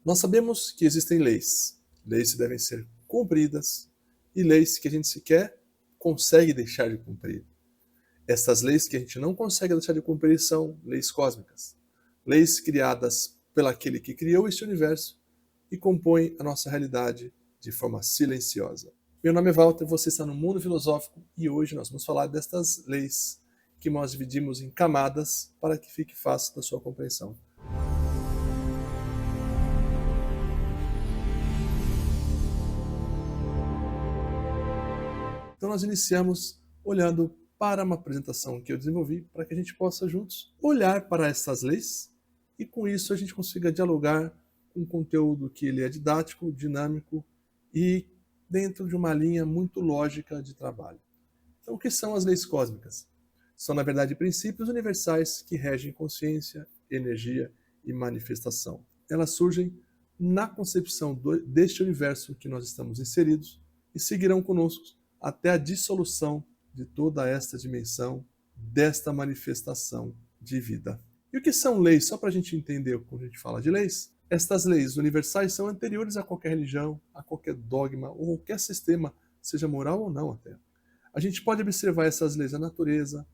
Nós sabemos que existem leis que devem ser cumpridas e leis que a gente sequer consegue deixar de cumprir. Estas leis que a gente não consegue deixar de cumprir são leis cósmicas, leis criadas pelaquele que criou este universo e compõem a nossa realidade de forma silenciosa. Meu nome é Walter, você está no Mundo Filosófico e hoje nós vamos falar destas leis que nós dividimos em camadas para que fique fácil da sua compreensão. Então nós iniciamos olhando para uma apresentação que eu desenvolvi para que a gente possa juntos olhar para essas leis e com isso a gente consiga dialogar com um conteúdo que ele é didático, dinâmico e dentro de uma linha muito lógica de trabalho. Então o que são as leis cósmicas? São, na verdade, princípios universais que regem consciência, energia e manifestação. Elas surgem na concepção deste universo que nós estamos inseridos e seguirão conosco até a dissolução de toda esta dimensão, desta manifestação de vida. E o que são leis? Só para a gente entender quando a gente fala de leis, estas leis universais são anteriores a qualquer religião, a qualquer dogma ou qualquer sistema, seja moral ou não até. A gente pode observar essas leis da natureza,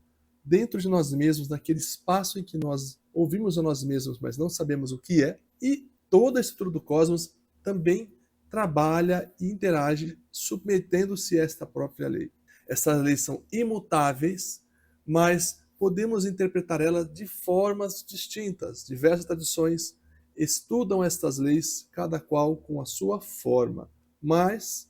dentro de nós mesmos, naquele espaço em que nós ouvimos a nós mesmos, mas não sabemos o que é, e toda a estrutura do cosmos também trabalha e interage submetendo-se a esta própria lei. Essas leis são imutáveis, mas podemos interpretar elas de formas distintas. Diversas tradições estudam estas leis, cada qual com a sua forma. Mas,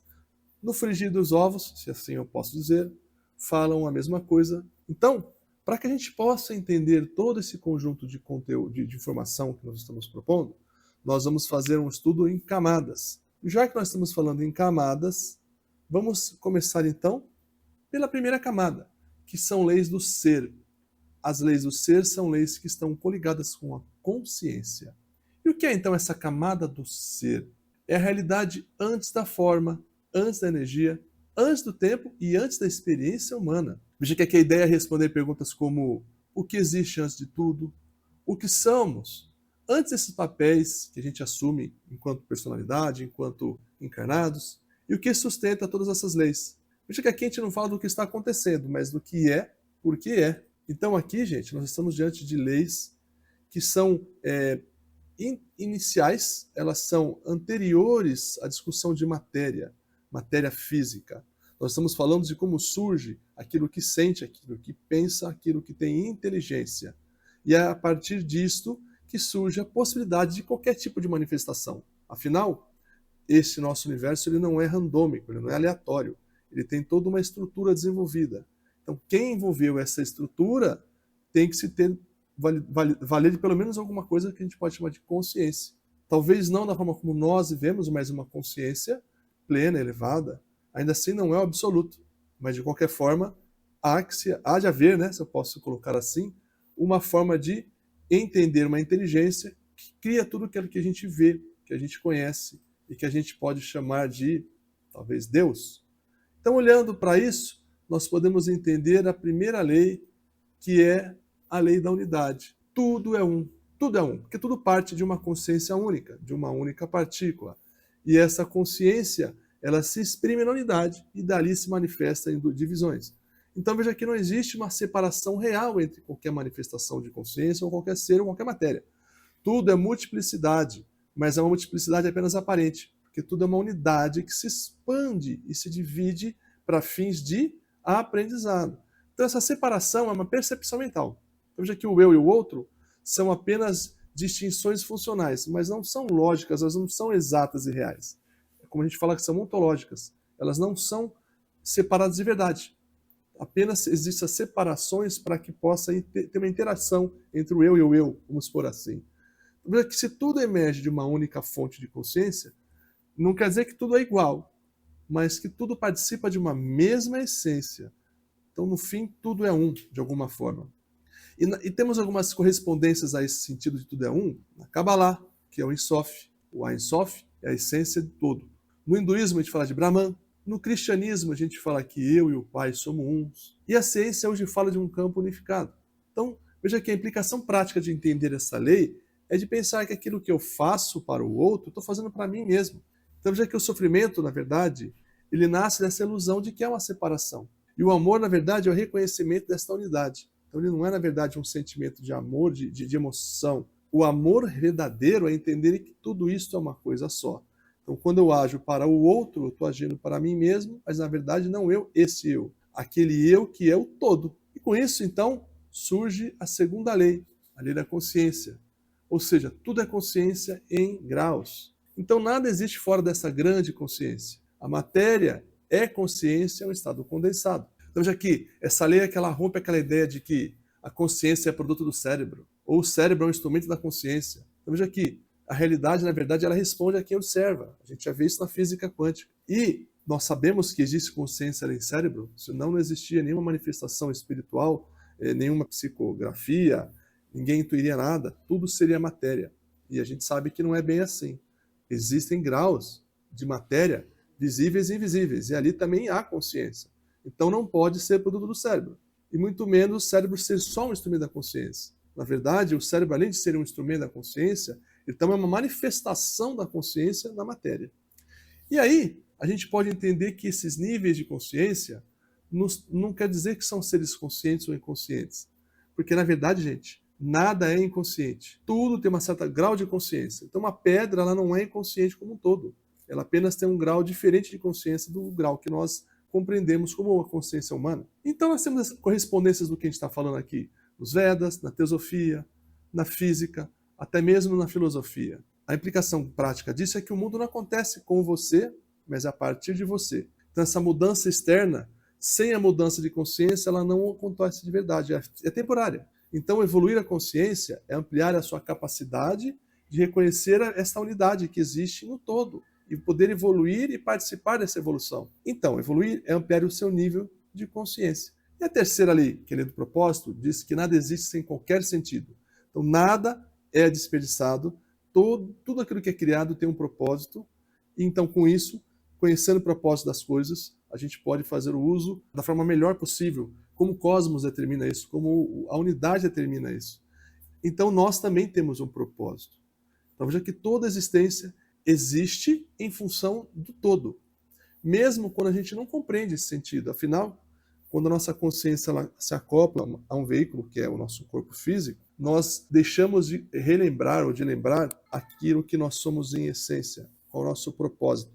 no frigir dos ovos, se assim eu posso dizer, falam a mesma coisa. Então, para que a gente possa entender todo esse conjunto de conteúdo, de informação que nós estamos propondo, nós vamos fazer um estudo em camadas. Já que nós estamos falando em camadas, vamos começar então pela primeira camada, que são leis do ser. As leis do ser são leis que estão coligadas com a consciência. E o que é então essa camada do ser? É a realidade antes da forma, antes da energia, antes do tempo e antes da experiência humana. Veja que aqui a ideia é responder perguntas como o que existe antes de tudo, o que somos, antes desses papéis que a gente assume enquanto personalidade, enquanto encarnados, e o que sustenta todas essas leis. Veja que aqui a gente não fala do que está acontecendo, mas do que é, por que é. Então aqui, gente, nós estamos diante de leis que são iniciais, elas são anteriores à discussão de matéria física. Nós estamos falando de como surge aquilo que sente, aquilo que pensa, aquilo que tem inteligência. E é a partir disto que surge a possibilidade de qualquer tipo de manifestação. Afinal, esse nosso universo ele não é randômico, ele não é aleatório. Ele tem toda uma estrutura desenvolvida. Então, quem envolveu essa estrutura tem que se ter valer de pelo menos alguma coisa que a gente pode chamar de consciência. Talvez não da forma como nós vivemos, mas uma consciência plena, elevada. Ainda assim não é o absoluto, mas de qualquer forma há de haver, né, se eu posso colocar assim, uma forma de entender uma inteligência que cria tudo aquilo que a gente vê, que a gente conhece e que a gente pode chamar de, talvez, Deus. Então, olhando para isso, nós podemos entender a primeira lei, que é a lei da unidade. Tudo é um, porque tudo parte de uma consciência única, de uma única partícula. E essa consciência, ela se exprime na unidade e dali se manifesta em divisões. Então veja que não existe uma separação real entre qualquer manifestação de consciência ou qualquer ser ou qualquer matéria. Tudo é multiplicidade, mas é uma multiplicidade apenas aparente, porque tudo é uma unidade que se expande e se divide para fins de aprendizado. Então essa separação é uma percepção mental. Então veja que o eu e o outro são apenas distinções funcionais, mas não são lógicas, elas não são exatas e reais. Como a gente fala que são ontológicas, elas não são separadas de verdade. Apenas existem as separações para que possa ter uma interação entre o eu e o eu, vamos por assim. Veja que se tudo emerge de uma única fonte de consciência, não quer dizer que tudo é igual, mas que tudo participa de uma mesma essência. Então, no fim, tudo é um, de alguma forma. E temos algumas correspondências a esse sentido de tudo é um, na Kabbalah, que é o Ensof. O Ein Sof é a essência de todo. No hinduísmo, a gente fala de Brahman. No cristianismo, a gente fala que eu e o Pai somos uns. E a ciência hoje fala de um campo unificado. Então, veja que a implicação prática de entender essa lei é de pensar que aquilo que eu faço para o outro, eu estou fazendo para mim mesmo. Então, já que o sofrimento, na verdade, ele nasce dessa ilusão de que é uma separação. E o amor, na verdade, é o reconhecimento dessa unidade. Então, ele não é, na verdade, um sentimento de amor, de emoção. O amor verdadeiro é entender que tudo isso é uma coisa só. Então, quando eu ajo para o outro, eu estou agindo para mim mesmo, mas, na verdade, não eu, esse eu. Aquele eu que é o todo. E com isso, então, surge a segunda lei, a lei da consciência. Ou seja, tudo é consciência em graus. Então, nada existe fora dessa grande consciência. A matéria é consciência, é um estado condensado. Então, já que essa lei é que ela rompe aquela ideia de que a consciência é produto do cérebro, ou o cérebro é um instrumento da consciência. Então, já que a realidade, na verdade, ela responde a quem observa. A gente já vê isso na física quântica. E nós sabemos que existe consciência além do cérebro, senão não existia nenhuma manifestação espiritual, nenhuma psicografia, ninguém intuiria nada, tudo seria matéria. E a gente sabe que não é bem assim. Existem graus de matéria visíveis e invisíveis, e ali também há consciência. Então não pode ser produto do cérebro, e muito menos o cérebro ser só um instrumento da consciência. Na verdade, o cérebro, além de ser um instrumento da consciência, ele também é uma manifestação da consciência na matéria. E aí, a gente pode entender que esses níveis de consciência não quer dizer que são seres conscientes ou inconscientes. Porque, na verdade, gente, nada é inconsciente. Tudo tem um certo grau de consciência. Então, uma pedra ela não é inconsciente como um todo. Ela apenas tem um grau diferente de consciência do grau que nós compreendemos como a consciência humana. Então, nós temos as correspondências do que a gente está falando aqui nos Vedas, na teosofia, na física, até mesmo na filosofia. A implicação prática disso é que o mundo não acontece com você, mas a partir de você. Então, essa mudança externa, sem a mudança de consciência, ela não acontece de verdade, é temporária. Então, evoluir a consciência é ampliar a sua capacidade de reconhecer essa unidade que existe no todo e poder evoluir e participar dessa evolução. Então, evoluir é ampliar o seu nível de consciência. E a terceira lei, que é a lei do propósito, diz que nada existe sem qualquer sentido. Então, nada é desperdiçado, tudo aquilo que é criado tem um propósito, e então, com isso, conhecendo o propósito das coisas, a gente pode fazer o uso da forma melhor possível, como o cosmos determina isso, como a unidade determina isso. Então, nós também temos um propósito. Então, veja que toda existência existe em função do todo, mesmo quando a gente não compreende esse sentido. Afinal, quando a nossa consciência ela se acopla a um veículo, que é o nosso corpo físico, nós deixamos de relembrar ou de lembrar aquilo que nós somos em essência, qual é o nosso propósito.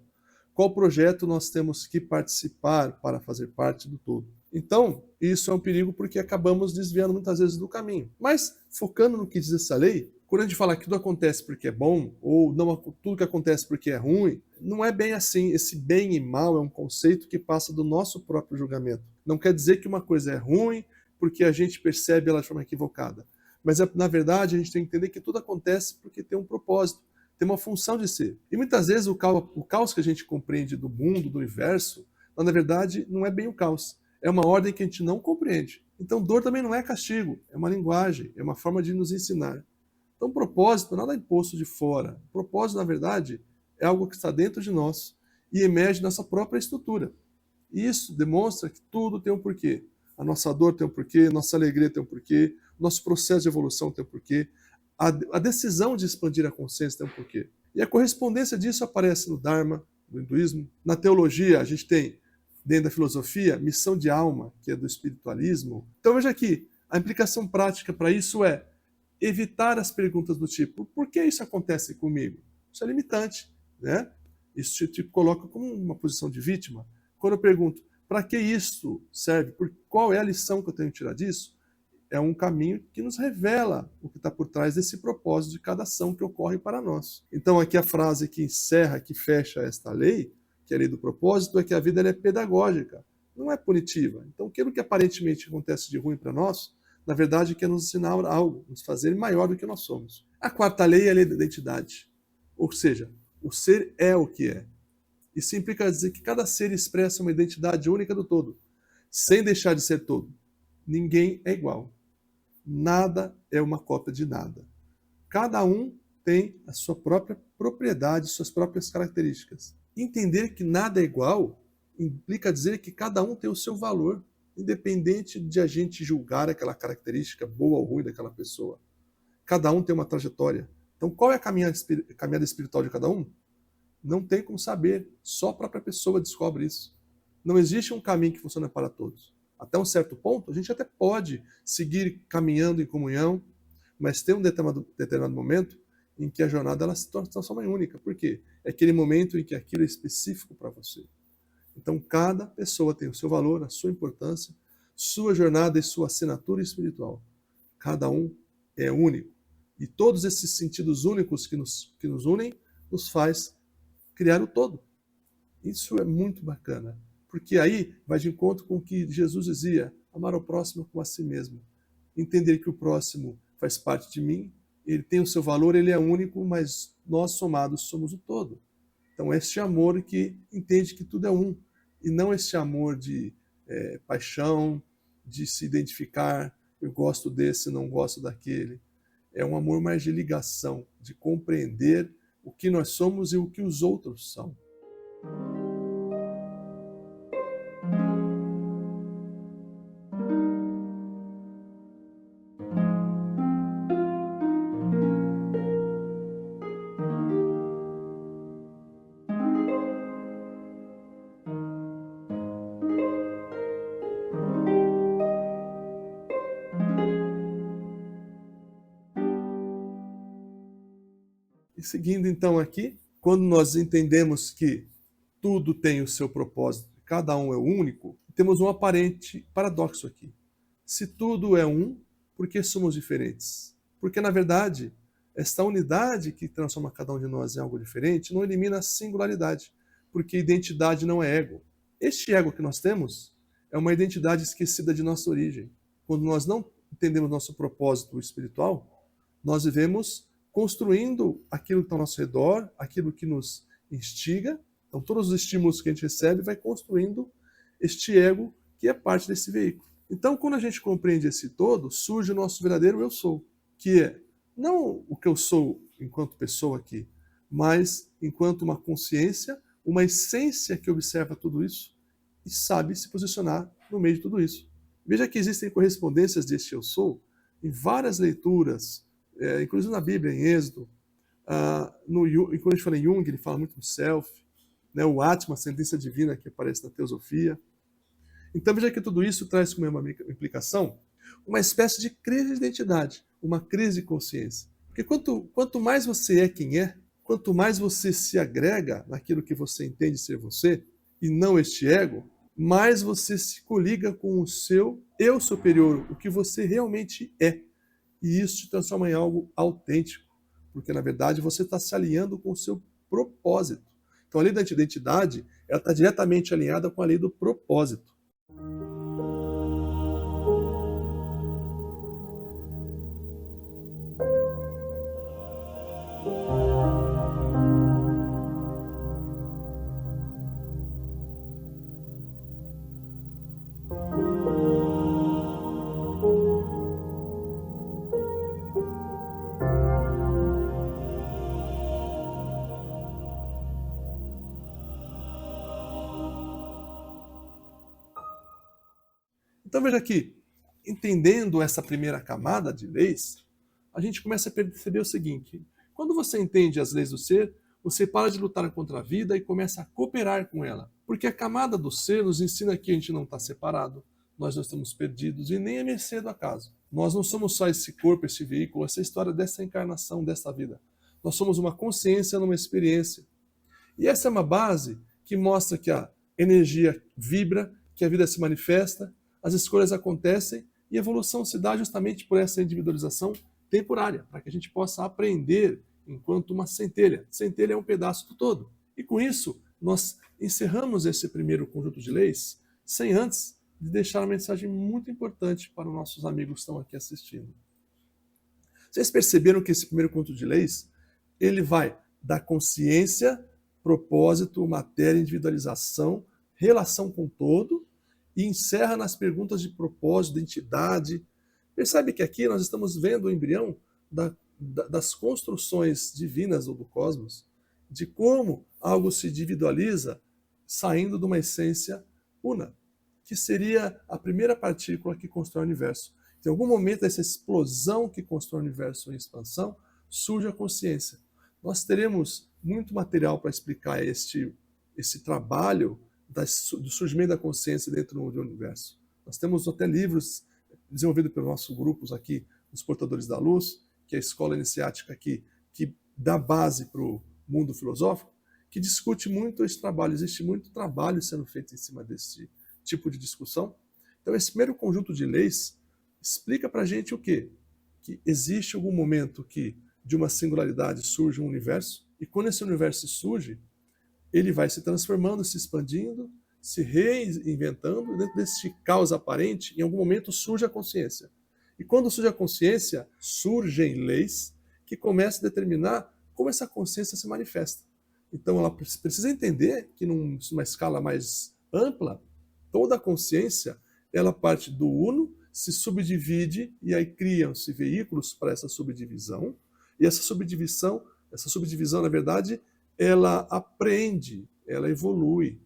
Qual projeto nós temos que participar para fazer parte do todo. Então, isso é um perigo porque acabamos desviando muitas vezes do caminho. Mas, focando no que diz essa lei, quando a gente fala que tudo acontece porque é bom, ou não tudo que acontece porque é ruim, não é bem assim. Esse bem e mal é um conceito que passa do nosso próprio julgamento. Não quer dizer que uma coisa é ruim porque a gente percebe ela de forma equivocada. Mas, na verdade, a gente tem que entender que tudo acontece porque tem um propósito, tem uma função de ser. E muitas vezes o caos que a gente compreende do mundo, do universo, na verdade, não é bem o caos. É uma ordem que a gente não compreende. Então, dor também não é castigo, é uma linguagem, é uma forma de nos ensinar. Então, propósito nada é imposto de fora. O propósito, na verdade, é algo que está dentro de nós e emerge da nossa própria estrutura. E isso demonstra que tudo tem um porquê. A nossa dor tem um porquê, nossa alegria tem um porquê, nosso processo de evolução tem um porquê, a decisão de expandir a consciência tem um porquê. E a correspondência disso aparece no Dharma, no hinduísmo. Na teologia, a gente tem, dentro da filosofia, missão de alma, que é do espiritualismo. Então veja aqui, a implicação prática para isso é evitar as perguntas do tipo, por que isso acontece comigo? Isso é limitante, né? Isso te coloca como uma posição de vítima. Quando eu pergunto, para que isso serve? Qual é a lição que eu tenho que tirar disso? É um caminho que nos revela o que está por trás desse propósito de cada ação que ocorre para nós. Então, aqui a frase que encerra, que fecha esta lei, que é a lei do propósito, é que a vida ela é pedagógica, não é punitiva. Então, aquilo que aparentemente acontece de ruim para nós, na verdade, quer nos ensinar algo, nos fazer maior do que nós somos. A quarta lei é a lei da identidade. Ou seja, o ser é o que é. Isso implica dizer que cada ser expressa uma identidade única do todo, sem deixar de ser todo. Ninguém é igual. Nada é uma cópia de nada. Cada um tem a sua própria propriedade, suas próprias características. Entender que nada é igual implica dizer que cada um tem o seu valor, independente de a gente julgar aquela característica boa ou ruim daquela pessoa. Cada um tem uma trajetória, Então, qual é a caminhada espiritual de cada um? Não tem como saber, só a própria pessoa descobre isso. Não existe um caminho que funcione para todos. Até um certo ponto, a gente até pode seguir caminhando em comunhão, mas tem um determinado momento em que a jornada ela se transforma em única. Por quê? É aquele momento em que aquilo é específico para você. Então, cada pessoa tem o seu valor, a sua importância, sua jornada e sua assinatura espiritual. Cada um é único. E todos esses sentidos únicos que nos unem, nos faz criar o todo. Isso é muito bacana, porque aí vai de encontro com o que Jesus dizia, amar o próximo como a si mesmo. Entender que o próximo faz parte de mim, ele tem o seu valor, ele é único, mas nós somados somos o todo. Então, este amor que entende que tudo é um, e não este amor de paixão, de se identificar, eu gosto desse, não gosto daquele. É um amor mais de ligação, de compreender o que nós somos e o que os outros são. E seguindo então aqui, quando nós entendemos que tudo tem o seu propósito, cada um é único, temos um aparente paradoxo aqui. Se tudo é um, por que somos diferentes? Porque, na verdade, esta unidade que transforma cada um de nós em algo diferente não elimina a singularidade, porque identidade não é ego. Este ego que nós temos é uma identidade esquecida de nossa origem. Quando nós não entendemos nosso propósito espiritual, nós vivemos construindo aquilo que está ao nosso redor, aquilo que nos instiga. Então, todos os estímulos que a gente recebe vai construindo este ego que é parte desse veículo. Então, quando a gente compreende esse todo, surge o nosso verdadeiro eu sou, que é não o que eu sou enquanto pessoa aqui, mas enquanto uma consciência, uma essência que observa tudo isso e sabe se posicionar no meio de tudo isso. Veja que existem correspondências deste eu sou em várias leituras, inclusive na Bíblia, em Êxodo. E quando a gente fala em Jung, ele fala muito do self, né, o Atma, a sentença divina que aparece na teosofia. Então veja que tudo isso traz como uma implicação uma espécie de crise de identidade, uma crise de consciência. Porque quanto mais você é quem é, quanto mais você se agrega naquilo que você entende ser você, e não este ego, mais você se coliga com o seu eu superior, o que você realmente é. E isso te transforma em algo autêntico, porque na verdade você está se alinhando com o seu propósito. Então a lei da identidade ela está diretamente alinhada com a lei do propósito. Então veja que, entendendo essa primeira camada de leis, a gente começa a perceber o seguinte: quando você entende as leis do ser, você para de lutar contra a vida e começa a cooperar com ela. Porque a camada do ser nos ensina que a gente não está separado, nós não estamos perdidos e nem à mercê do acaso. Nós não somos só esse corpo, esse veículo, essa história dessa encarnação, dessa vida. Nós somos uma consciência numa experiência. E essa é uma base que mostra que a energia vibra, que a vida se manifesta, as escolhas acontecem e a evolução se dá justamente por essa individualização temporária, para que a gente possa aprender enquanto uma centelha. Centelha é um pedaço do todo. E com isso, nós encerramos esse primeiro conjunto de leis, sem antes de deixar uma mensagem muito importante para os nossos amigos que estão aqui assistindo. Vocês perceberam que esse primeiro conjunto de leis, ele vai da consciência, propósito, matéria, individualização, relação com o todo, e encerra nas perguntas de propósito, identidade. Percebe que aqui nós estamos vendo o embrião das construções divinas do cosmos, de como algo se individualiza saindo de uma essência una, que seria a primeira partícula que constrói o universo. Em algum momento, essa explosão que constrói o universo em expansão, surge a consciência. Nós teremos muito material para explicar esse trabalho do surgimento da consciência dentro do universo. Nós temos até livros desenvolvidos pelos nossos grupos aqui, os Portadores da Luz, que é a escola iniciática aqui, que dá base para o mundo filosófico, que discute muito esse trabalho. Existe muito trabalho sendo feito em cima desse tipo de discussão. Então, esse primeiro conjunto de leis explica para a gente o quê? Que existe algum momento que de uma singularidade surge um universo, e quando esse universo surge, ele vai se transformando, se expandindo, se reinventando, dentro desse caos aparente, em algum momento surge a consciência. E quando surge a consciência, surgem leis que começam a determinar como essa consciência se manifesta. Então ela precisa entender que numa escala mais ampla, toda a consciência, ela parte do uno, se subdivide e aí criam-se veículos para essa subdivisão. E essa subdivisão, na verdade, ela aprende, ela evolui.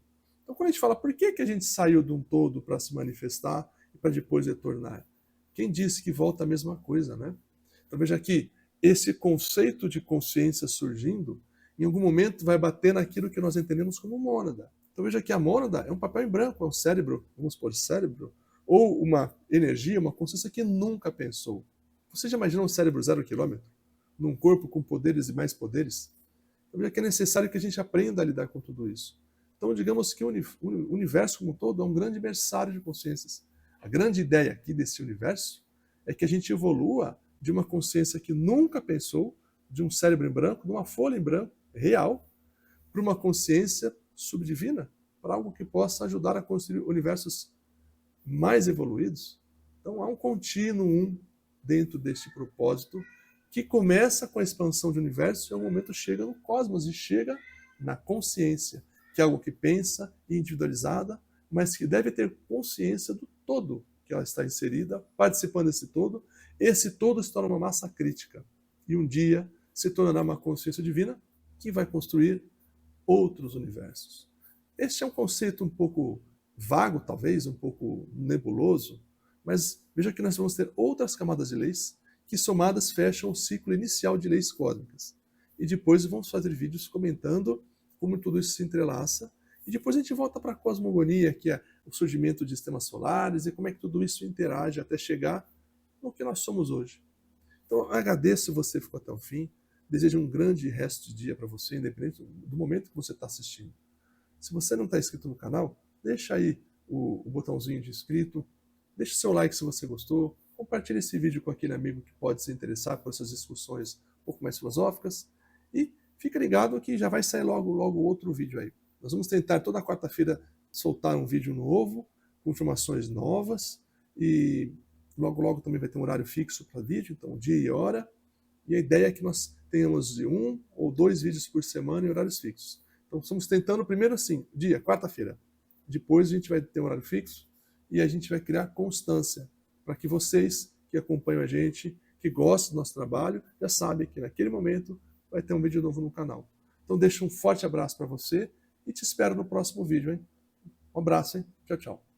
Então, quando a gente fala por que a gente saiu de um todo para se manifestar e para depois retornar? Quem disse que volta a mesma coisa, né? Então, veja aqui, esse conceito de consciência surgindo, em algum momento vai bater naquilo que nós entendemos como mônada. Então, veja que a mônada é um papel em branco, é um cérebro, vamos supor, cérebro, ou uma energia, uma consciência que nunca pensou. Você já imaginou um cérebro 0 km? Num corpo com poderes e mais poderes? Então, é que é necessário que a gente aprenda a lidar com tudo isso. Então, digamos que o universo como um todo é um grande berçário de consciências. A grande ideia aqui desse universo é que a gente evolua de uma consciência que nunca pensou, de um cérebro em branco, de uma folha em branco, real, para uma consciência subdivina, para algo que possa ajudar a construir universos mais evoluídos. Então, há um contínuo dentro deste propósito que começa com a expansão do universo e, ao momento, chega no cosmos e chega na consciência, que é algo que pensa e individualizada, mas que deve ter consciência do todo que ela está inserida, participando desse todo. Esse todo se torna uma massa crítica e um dia se tornará uma consciência divina que vai construir outros universos. Este é um conceito um pouco vago, talvez, um pouco nebuloso, mas veja que nós vamos ter outras camadas de leis que, somadas, fecham o ciclo inicial de leis cósmicas. E depois vamos fazer vídeos comentando como tudo isso se entrelaça. E depois a gente volta para a cosmogonia, que é o surgimento de sistemas solares e como é que tudo isso interage até chegar no que nós somos hoje. Então, eu agradeço se você ficou até o fim. Desejo um grande resto de dia para você, independente do momento que você está assistindo. Se você não está inscrito no canal, deixa aí o botãozinho de inscrito, deixa o seu like se você gostou, compartilhe esse vídeo com aquele amigo que pode se interessar por essas discussões um pouco mais filosóficas e fica ligado que já vai sair logo outro vídeo aí. Nós vamos tentar toda quarta-feira soltar um vídeo novo, com informações novas, e logo também vai ter um horário fixo para vídeo, então dia e hora, e a ideia é que nós tenhamos de 1 ou 2 vídeos por semana em horários fixos. Então estamos tentando primeiro assim, quarta-feira, depois a gente vai ter um horário fixo e a gente vai criar constância para que vocês que acompanham a gente, que gostam do nosso trabalho, já sabem que naquele momento vai ter um vídeo novo no canal. Então deixo um forte abraço para você e te espero no próximo vídeo, hein? Um abraço, hein? Tchau, tchau.